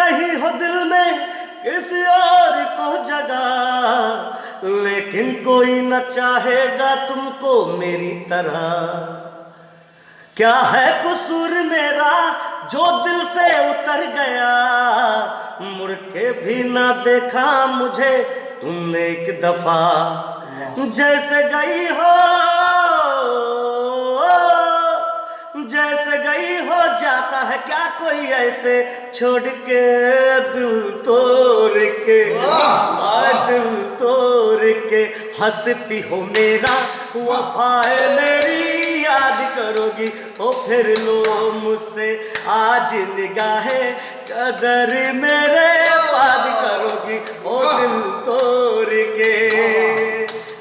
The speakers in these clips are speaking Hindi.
रही हो दिल में किसी और को जगा, लेकिन कोई न चाहेगा तुमको मेरी तरह। क्या है कसूर मेरा जो दिल से उतर गया, मुड़ के भी ना देखा मुझे तुमने एक दफा। जैसे गई हो, जैसे गई हो, जाता है क्या कोई ऐसे छोड़ के दिल तोड़ के, दिल तोड़ के। हंसती हो मेरा वफाए मेरी याद करोगी, ओ फिर लो मुझसे आज निगाहें कदर मेरे बात करोगी, ओ दिल तोड़ के।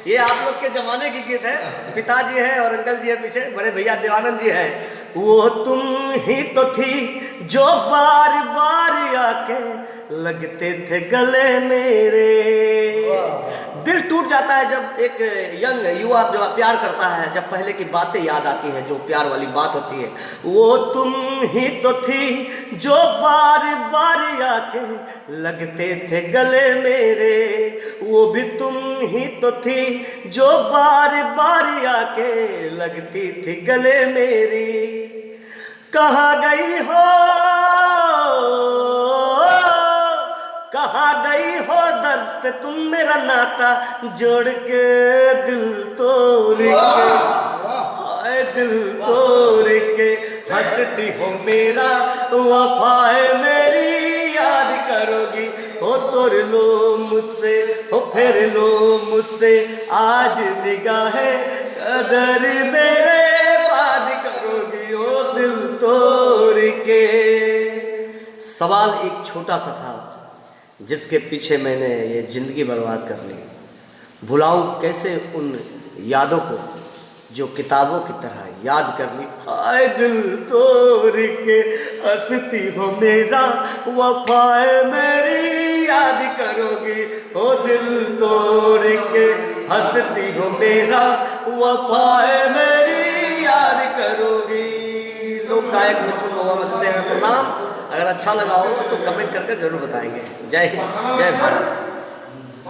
ये आप लोग के जमाने की गीत है। पिताजी है और अंकल जी है पीछे, बड़े भैया देवानंद जी है। वो तुम ही तो थी जो बार बार आके लगते थे गले मेरे। दिल टूट जाता है जब एक यंग युवा जब प्यार करता है, जब पहले की बातें याद आती है, जो प्यार वाली बात होती है। वो तुम ही तो थी जो बार बार आके लगते थे गले मेरे, वो भी तुम ही तो थी जो बार बार आके लगती थी गले मेरी। कहाँ गई हो, कहाँ गई हो दर्द से तुम मेरा नाता जोड़ के दिल तोड़ के, हाय दिल तोड़ के। हंसती हो मेरा वफाए मेरी याद करोगी, हो तोड़ लो मुझसे, हो फेर लो मुझसे आज निगाहें कदर मेरे बात करोगी, ओ दिल तोड़ के। सवाल एक छोटा सा था जिसके पीछे मैंने ये जिंदगी बर्बाद कर ली। भुलाऊं कैसे उन यादों को जो किताबों की तरह याद कर ली। हाय दिल तोड़ के हंसती हो मेरा वफाए मेरी याद करोगी, ओ दिल तोड़ के हंसती हो मेरा वफाए मेरी याद करोगी। लोक गायक मिथुन मोहम्मद से प्रणाम। अगर अच्छा लगा हो तो कमेंट करके जरूर बताएंगे। जय हिंद, जय भारत।